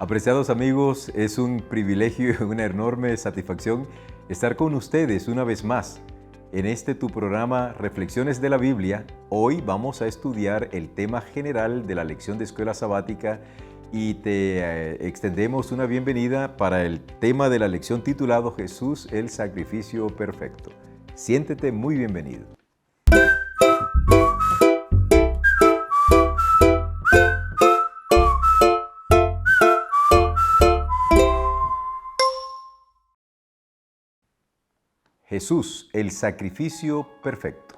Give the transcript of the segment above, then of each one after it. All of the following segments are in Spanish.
Apreciados amigos, es un privilegio y una enorme satisfacción estar con ustedes una vez más en este tu programa Reflexiones de la Biblia. Hoy vamos a estudiar el tema general de la lección de escuela sabática y te extendemos una bienvenida para el tema de la lección titulado Jesús, el sacrificio perfecto. Siéntete muy bienvenido. Jesús, el sacrificio perfecto.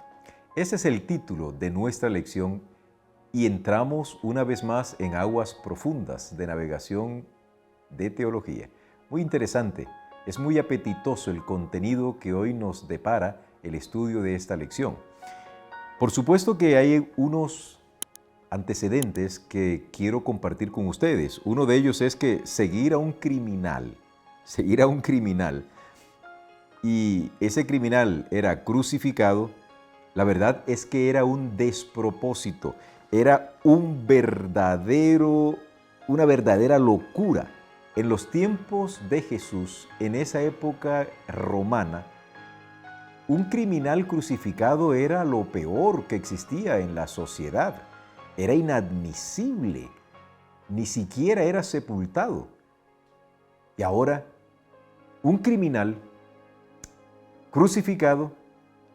Ese es el título de nuestra lección y entramos una vez más en aguas profundas de navegación de teología. Muy interesante, es muy apetitoso el contenido que hoy nos depara el estudio de esta lección. Por supuesto que hay unos antecedentes que quiero compartir con ustedes. Uno de ellos es que seguir a un criminal, y ese criminal era crucificado, la verdad es que era un despropósito, era una verdadera locura. En los tiempos de Jesús, en esa época romana, un criminal crucificado era lo peor que existía en la sociedad. Era inadmisible, ni siquiera era sepultado. Y ahora, un criminal crucificado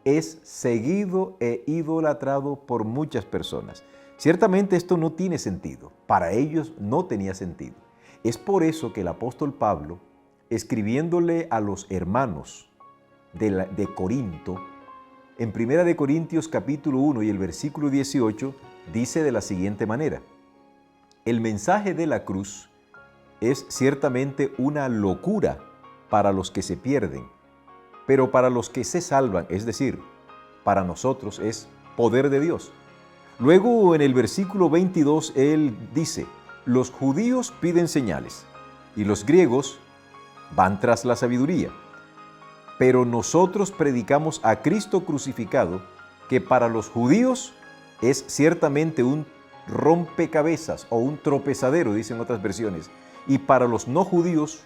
es seguido e idolatrado por muchas personas. Ciertamente esto no tiene sentido, para ellos no tenía sentido. Es por eso que el apóstol Pablo, escribiéndole a los hermanos de Corinto, en 1 Corintios capítulo 1 y el versículo 18, dice de la siguiente manera: el mensaje de la cruz es ciertamente una locura para los que se pierden, pero para los que se salvan, es decir, para nosotros es poder de Dios. Luego en el versículo 22 él dice: los judíos piden señales y los griegos van tras la sabiduría, pero nosotros predicamos a Cristo crucificado, que para los judíos es ciertamente un rompecabezas o un tropezadero, dicen otras versiones, y para los no judíos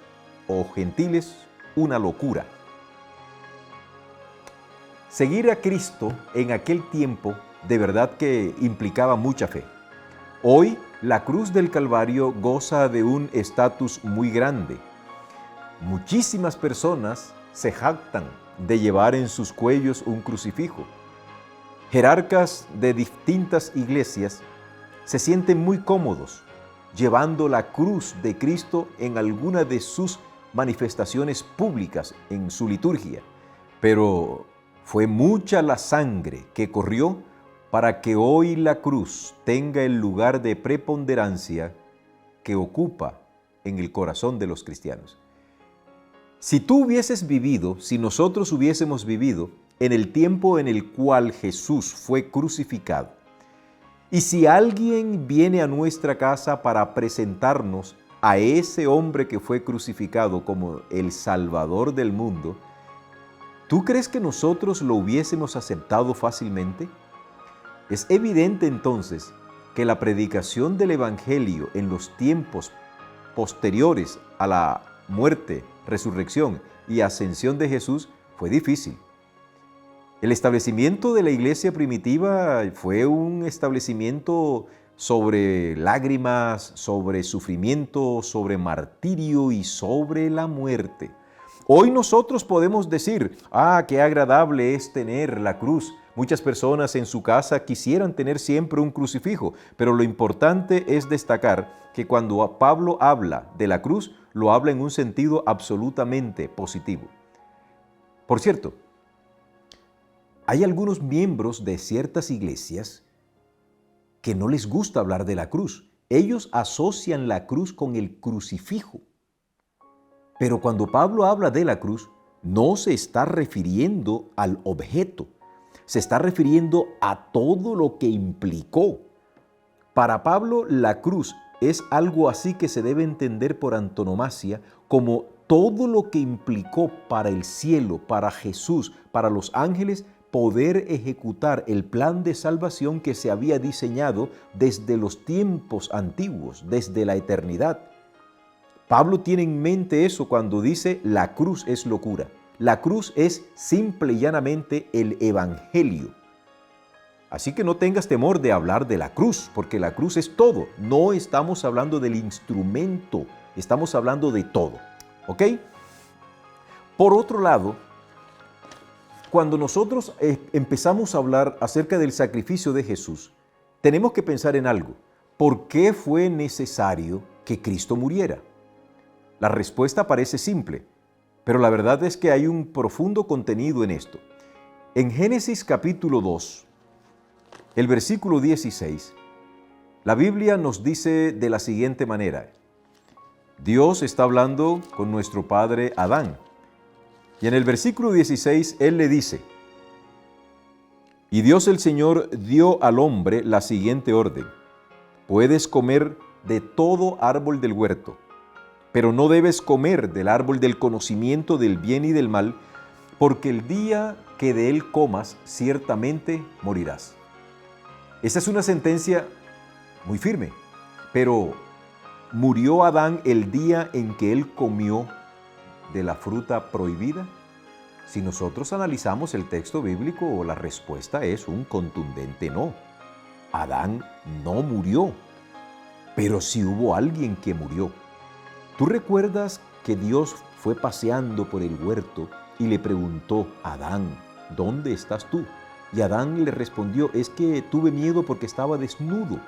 o gentiles una locura. Seguir a Cristo en aquel tiempo de verdad que implicaba mucha fe. Hoy la cruz del Calvario goza de un estatus muy grande. Muchísimas personas se jactan de llevar en sus cuellos un crucifijo. Jerarcas de distintas iglesias se sienten muy cómodos llevando la cruz de Cristo en alguna de sus manifestaciones públicas en su liturgia, pero fue mucha la sangre que corrió para que hoy la cruz tenga el lugar de preponderancia que ocupa en el corazón de los cristianos. Si nosotros hubiésemos vivido en el tiempo en el cual Jesús fue crucificado, y si alguien viene a nuestra casa para presentarnos a ese hombre que fue crucificado como el Salvador del mundo, ¿tú crees que nosotros lo hubiésemos aceptado fácilmente? Es evidente entonces que la predicación del Evangelio en los tiempos posteriores a la muerte, resurrección y ascensión de Jesús fue difícil. El establecimiento de la iglesia primitiva fue un establecimiento sobre lágrimas, sobre sufrimiento, sobre martirio y sobre la muerte. Hoy nosotros podemos decir: qué agradable es tener la cruz. Muchas personas en su casa quisieran tener siempre un crucifijo, pero lo importante es destacar que cuando Pablo habla de la cruz, lo habla en un sentido absolutamente positivo. Por cierto, hay algunos miembros de ciertas iglesias que no les gusta hablar de la cruz. Ellos asocian la cruz con el crucifijo. Pero cuando Pablo habla de la cruz, no se está refiriendo al objeto, se está refiriendo a todo lo que implicó. Para Pablo, la cruz es algo así que se debe entender por antonomasia como todo lo que implicó para el cielo, para Jesús, para los ángeles, poder ejecutar el plan de salvación que se había diseñado desde los tiempos antiguos, desde la eternidad. Pablo tiene en mente eso cuando dice la cruz es locura. La cruz es simple y llanamente el evangelio. Así que no tengas temor de hablar de la cruz, porque la cruz es todo. No estamos hablando del instrumento, estamos hablando de todo. ¿Ok? Por otro lado, cuando nosotros empezamos a hablar acerca del sacrificio de Jesús, tenemos que pensar en algo. ¿Por qué fue necesario que Cristo muriera? La respuesta parece simple, pero la verdad es que hay un profundo contenido en esto. En Génesis capítulo 2, el versículo 16, la Biblia nos dice de la siguiente manera. Dios está hablando con nuestro padre Adán. Y en el versículo 16, Él le dice, y Dios el Señor dio al hombre la siguiente orden. Puedes comer de todo árbol del huerto, pero no debes comer del árbol del conocimiento del bien y del mal, porque el día que de él comas, ciertamente morirás. Esa es una sentencia muy firme, pero ¿murió Adán el día en que él comió de la fruta prohibida? Si nosotros analizamos el texto bíblico, la respuesta es un contundente no. Adán no murió, pero sí hubo alguien que murió. ¿Tú recuerdas que Dios fue paseando por el huerto y le preguntó a Adán, ¿dónde estás tú? Y Adán le respondió, es que tuve miedo porque estaba desnudo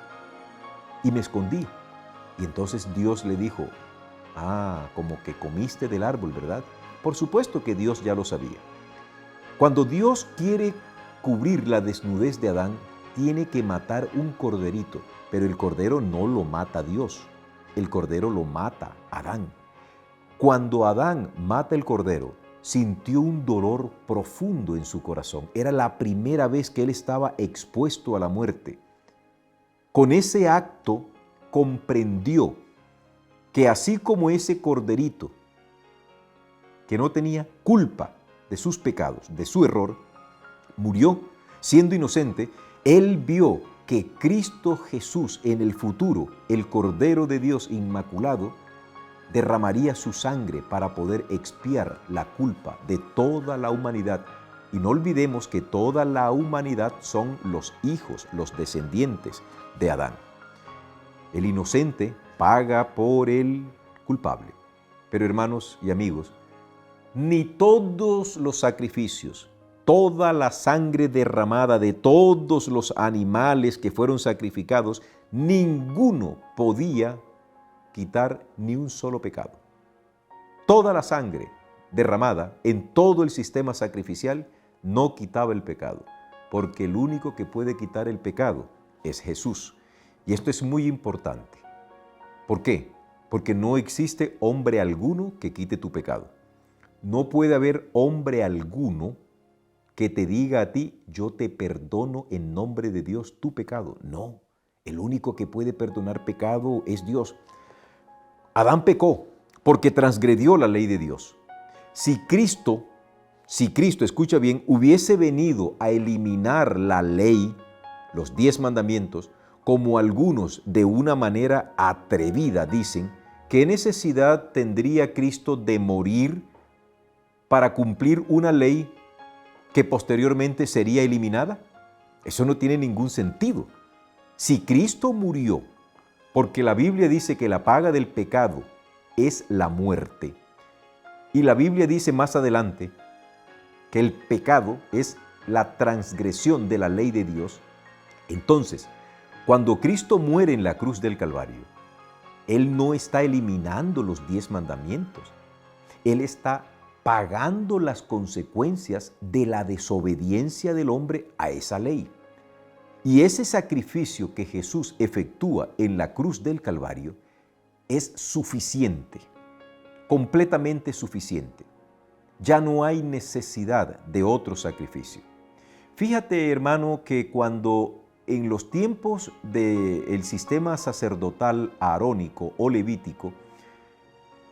y me escondí. Y entonces Dios le dijo, como que comiste del árbol, ¿verdad? Por supuesto que Dios ya lo sabía. Cuando Dios quiere cubrir la desnudez de Adán, tiene que matar un corderito, pero el cordero no lo mata Dios, el cordero lo mata Adán. Cuando Adán mata el cordero, sintió un dolor profundo en su corazón. Era la primera vez que él estaba expuesto a la muerte. Con ese acto comprendió que así como ese corderito, que no tenía culpa de sus pecados, de su error, murió siendo inocente, él vio que Cristo Jesús en el futuro, el Cordero de Dios inmaculado, derramaría su sangre para poder expiar la culpa de toda la humanidad. Y no olvidemos que toda la humanidad son los hijos, los descendientes de Adán. El inocente paga por el culpable. Pero hermanos y amigos, ni todos los sacrificios, toda la sangre derramada de todos los animales que fueron sacrificados, ninguno podía quitar ni un solo pecado. Toda la sangre derramada en todo el sistema sacrificial no quitaba el pecado, porque el único que puede quitar el pecado es Jesús. Y esto es muy importante. ¿Por qué? Porque no existe hombre alguno que quite tu pecado. No puede haber hombre alguno que te diga a ti, yo te perdono en nombre de Dios tu pecado. No, el único que puede perdonar pecado es Dios. Adán pecó porque transgredió la ley de Dios. Si Cristo, escucha bien, hubiese venido a eliminar la ley, los 10 mandamientos, como algunos de una manera atrevida dicen, ¿qué necesidad tendría Cristo de morir para cumplir una ley que posteriormente sería eliminada? Eso no tiene ningún sentido. Si Cristo murió, porque la Biblia dice que la paga del pecado es la muerte, y la Biblia dice más adelante que el pecado es la transgresión de la ley de Dios, entonces, cuando Cristo muere en la cruz del Calvario, Él no está eliminando los 10 mandamientos. Él está pagando las consecuencias de la desobediencia del hombre a esa ley. Y ese sacrificio que Jesús efectúa en la cruz del Calvario es suficiente, completamente suficiente. Ya no hay necesidad de otro sacrificio. Fíjate, hermano, que cuando en los tiempos del sistema sacerdotal arónico o levítico,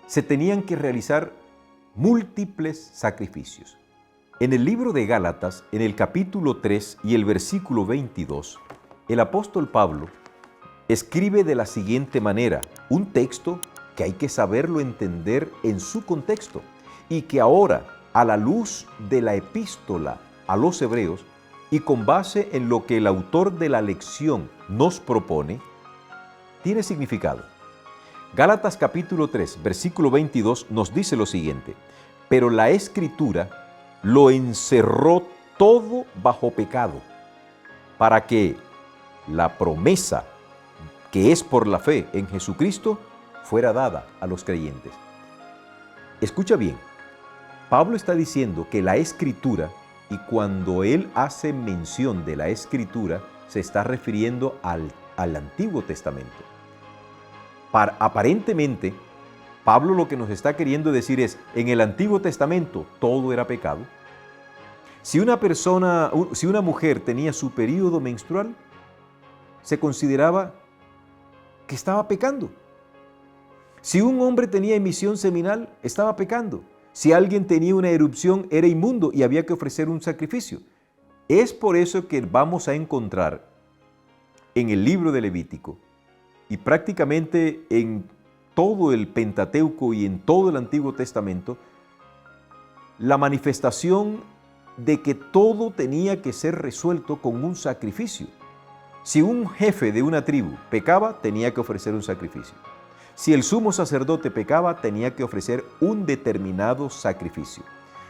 se tenían que realizar múltiples sacrificios. En el libro de Gálatas, en el capítulo 3 y el versículo 22, el apóstol Pablo escribe de la siguiente manera, un texto que hay que saberlo entender en su contexto y que ahora, a la luz de la epístola a los hebreos y con base en lo que el autor de la lección nos propone, tiene significado. Gálatas capítulo 3, versículo 22 nos dice lo siguiente: pero la Escritura lo encerró todo bajo pecado, para que la promesa que es por la fe en Jesucristo fuera dada a los creyentes. Escucha bien, Pablo está diciendo que la Escritura, y cuando él hace mención de la Escritura, se está refiriendo al Antiguo Testamento. Aparentemente, Pablo lo que nos está queriendo decir es, en el Antiguo Testamento todo era pecado. Si una mujer tenía su período menstrual, se consideraba que estaba pecando. Si un hombre tenía emisión seminal, estaba pecando. Si alguien tenía una erupción, era inmundo y había que ofrecer un sacrificio. Es por eso que vamos a encontrar en el libro de Levítico y prácticamente en todo el Pentateuco y en todo el Antiguo Testamento, la manifestación de que todo tenía que ser resuelto con un sacrificio. Si un jefe de una tribu pecaba, tenía que ofrecer un sacrificio. Si el sumo sacerdote pecaba, tenía que ofrecer un determinado sacrificio.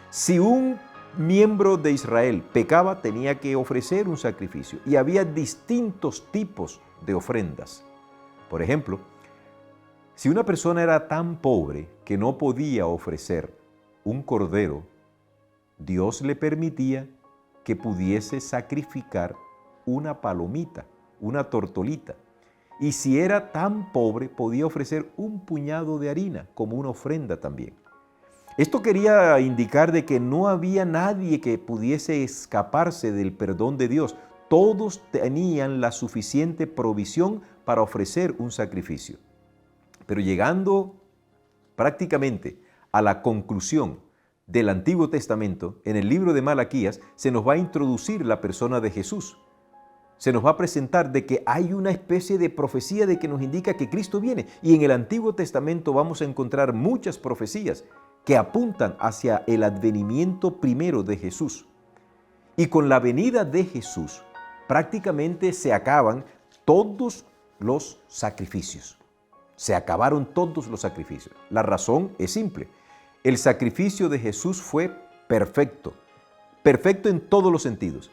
Si un miembro de Israel pecaba, tenía que ofrecer un sacrificio. Y había distintos tipos de ofrendas. Por ejemplo, si una persona era tan pobre que no podía ofrecer un cordero, Dios le permitía que pudiese sacrificar una palomita, una tortolita. Y si era tan pobre, podía ofrecer un puñado de harina como una ofrenda también. Esto quería indicar de que no había nadie que pudiese escaparse del perdón de Dios. Todos tenían la suficiente provisión para ofrecer un sacrificio. Pero llegando prácticamente a la conclusión del Antiguo Testamento, en el libro de Malaquías, se nos va a introducir la persona de Jesús. Se nos va a presentar de que hay una especie de profecía de que nos indica que Cristo viene. Y en el Antiguo Testamento vamos a encontrar muchas profecías que apuntan hacia el advenimiento primero de Jesús. Y con la venida de Jesús, prácticamente se acaban todos los sacrificios. Se acabaron todos los sacrificios. La razón es simple. El sacrificio de Jesús fue perfecto. Perfecto en todos los sentidos.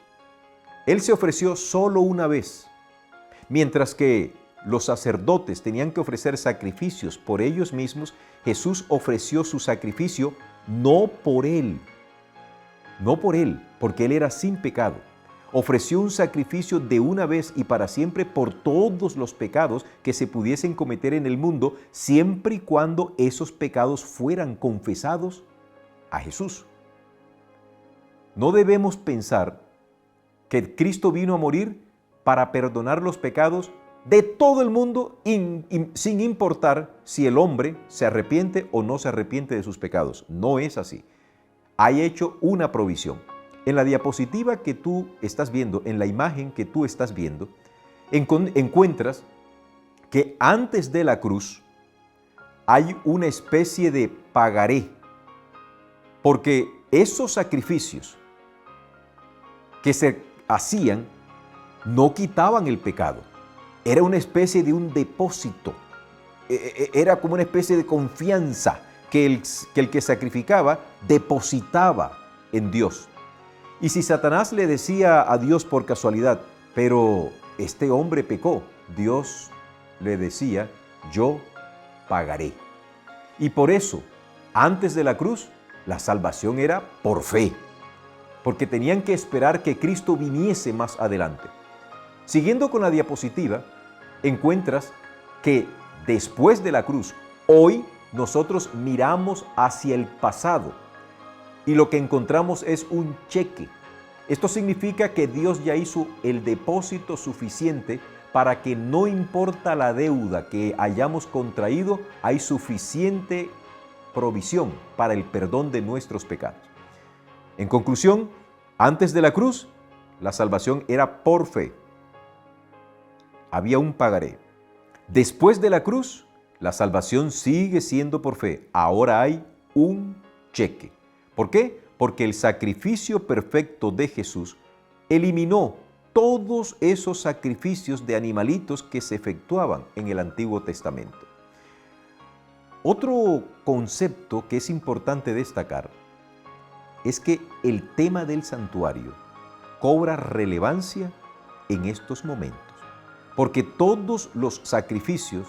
Él se ofreció solo una vez, mientras que los sacerdotes tenían que ofrecer sacrificios por ellos mismos. Jesús ofreció su sacrificio no por él, porque él era sin pecado. Ofreció un sacrificio de una vez y para siempre por todos los pecados que se pudiesen cometer en el mundo, siempre y cuando esos pecados fueran confesados a Jesús. No debemos pensar que Cristo vino a morir para perdonar los pecados de todo el mundo sin importar si el hombre se arrepiente o no se arrepiente de sus pecados. No es así. Ha hecho una provisión. En la diapositiva que tú estás viendo, en la imagen que tú estás viendo, encuentras que antes de la cruz hay una especie de pagaré, porque esos sacrificios que se hacían no quitaban el pecado. Era una especie de un depósito. Era como una especie de confianza que el que sacrificaba depositaba en Dios. Y si Satanás le decía a Dios por casualidad, pero este hombre pecó, Dios le decía, yo pagaré. Y por eso, antes de la cruz, la salvación era por fe, porque tenían que esperar que Cristo viniese más adelante. Siguiendo con la diapositiva, encuentras que después de la cruz, hoy nosotros miramos hacia el pasado y lo que encontramos es un cheque. Esto significa que Dios ya hizo el depósito suficiente para que no importa la deuda que hayamos contraído, hay suficiente provisión para el perdón de nuestros pecados. En conclusión, antes de la cruz, la salvación era por fe. Había un pagaré. Después de la cruz, La salvación sigue siendo por fe. Ahora hay un cheque. ¿Por qué? Porque el sacrificio perfecto de Jesús eliminó todos esos sacrificios de animalitos que se efectuaban en el Antiguo Testamento. Otro concepto que es importante destacar es que el tema del santuario cobra relevancia en estos momentos, porque todos los sacrificios,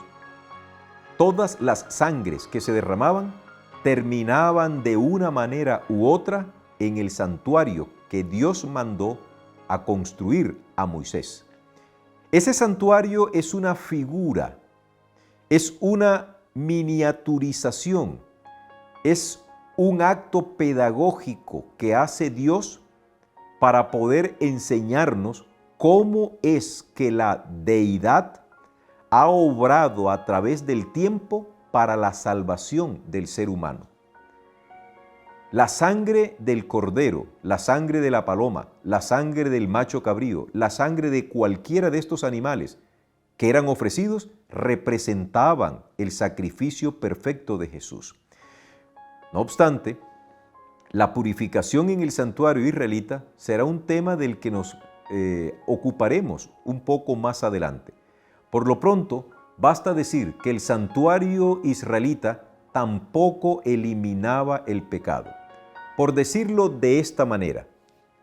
todas las sangres que se derramaban, terminaban de una manera u otra en el santuario que Dios mandó a construir a Moisés. Ese santuario es una figura, es una miniaturización, es un acto pedagógico que hace Dios para poder enseñarnos cómo es que la deidad ha obrado a través del tiempo para la salvación del ser humano. La sangre del cordero, la sangre de la paloma, la sangre del macho cabrío, la sangre de cualquiera de estos animales que eran ofrecidos representaban el sacrificio perfecto de Jesús. No obstante, la purificación en el santuario israelita será un tema del que nos ocuparemos un poco más adelante. Por lo pronto, basta decir que el santuario israelita tampoco eliminaba el pecado. Por decirlo de esta manera,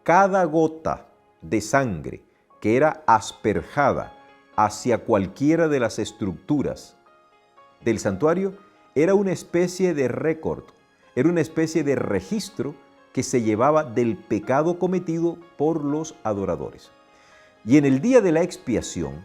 cada gota de sangre que era asperjada hacia cualquiera de las estructuras del santuario era una especie de récord, era una especie de registro que se llevaba del pecado cometido por los adoradores. Y en el día de la expiación,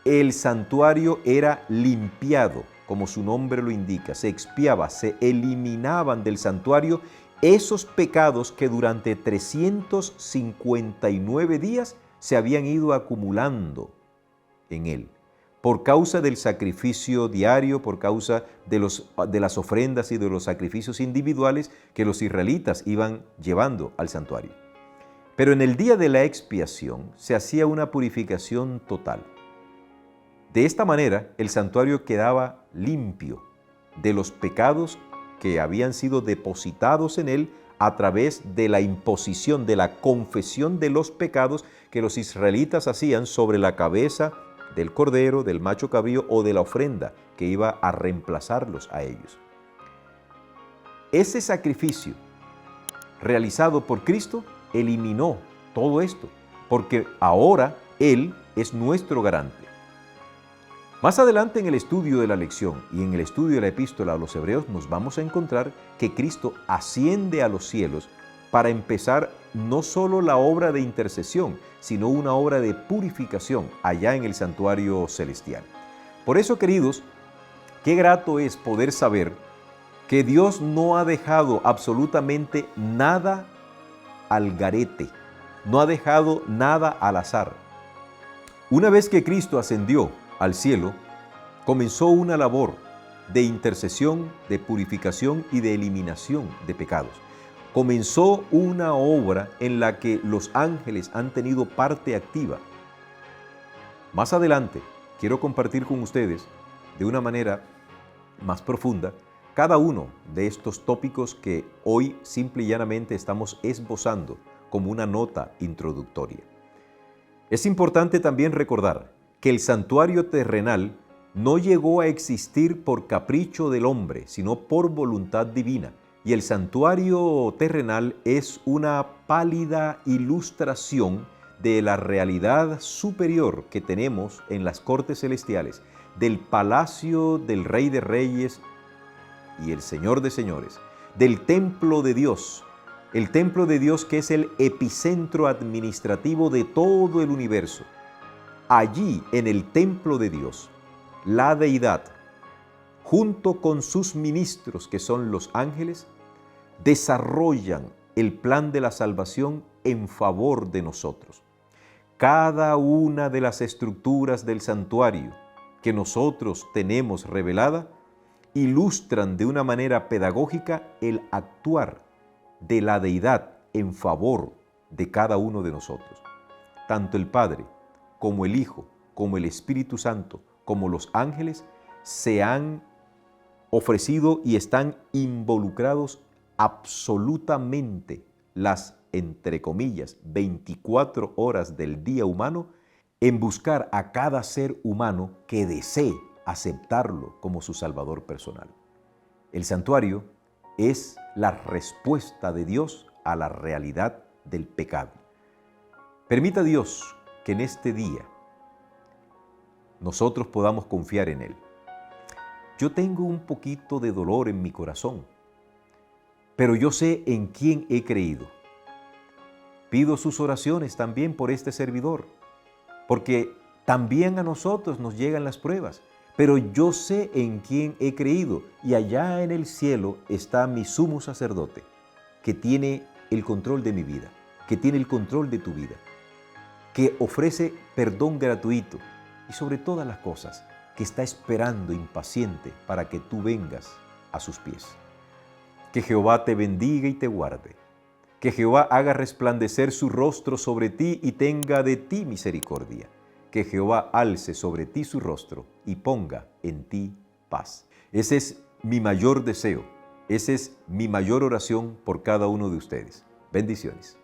el santuario era limpiado, como su nombre lo indica, se expiaba, se eliminaban del santuario esos pecados que durante 359 días se habían ido acumulando en él, por causa del sacrificio diario, por causa de las ofrendas y de los sacrificios individuales que los israelitas iban llevando al santuario. Pero en el día de la expiación se hacía una purificación total. De esta manera, el santuario quedaba limpio de los pecados que habían sido depositados en él a través de la imposición, de la confesión de los pecados que los israelitas hacían sobre la cabeza del cordero, del macho cabrío o de la ofrenda que iba a reemplazarlos a ellos. Ese sacrificio realizado por Cristo eliminó todo esto, porque ahora Él es nuestro garante. Más adelante en el estudio de la lección y en el estudio de la epístola a los Hebreos nos vamos a encontrar que Cristo asciende a los cielos para empezar no solo la obra de intercesión, sino una obra de purificación allá en el santuario celestial. Por eso, queridos, qué grato es poder saber que Dios no ha dejado absolutamente nada al garete, no ha dejado nada al azar. Una vez que Cristo ascendió al cielo, comenzó una labor de intercesión, de purificación y de eliminación de pecados. Comenzó una obra en la que los ángeles han tenido parte activa. Más adelante, quiero compartir con ustedes de una manera más profunda cada uno de estos tópicos que hoy simple y llanamente estamos esbozando como una nota introductoria. Es importante también recordar que el santuario terrenal no llegó a existir por capricho del hombre, sino por voluntad divina. Y el santuario terrenal es una pálida ilustración de la realidad superior que tenemos en las cortes celestiales, del palacio del Rey de Reyes y el Señor de Señores, del templo de Dios, el templo de Dios que es el epicentro administrativo de todo el universo. Allí, en el templo de Dios, la deidad, junto con sus ministros, que son los ángeles, desarrollan el plan de la salvación en favor de nosotros. Cada una de las estructuras del santuario que nosotros tenemos revelada ilustran de una manera pedagógica el actuar de la deidad en favor de cada uno de nosotros. Tanto el Padre, como el Hijo, como el Espíritu Santo, como los ángeles, se han ofrecido y están involucrados absolutamente las, entre comillas, 24 horas del día humano en buscar a cada ser humano que desee aceptarlo como su Salvador personal. El santuario es la respuesta de Dios a la realidad del pecado. Permita Dios que en este día nosotros podamos confiar en Él. Yo tengo un poquito de dolor en mi corazón, pero yo sé en quién he creído. Pido sus oraciones también por este servidor, porque también a nosotros nos llegan las pruebas, pero yo sé en quién he creído y allá en el cielo está mi sumo sacerdote, que tiene el control de mi vida, que tiene el control de tu vida, que ofrece perdón gratuito y sobre todas las cosas, que está esperando impaciente para que tú vengas a sus pies. Que Jehová te bendiga y te guarde. Que Jehová haga resplandecer su rostro sobre ti y tenga de ti misericordia. Que Jehová alce sobre ti su rostro y ponga en ti paz. Ese es mi mayor deseo. Esa es mi mayor oración por cada uno de ustedes. Bendiciones.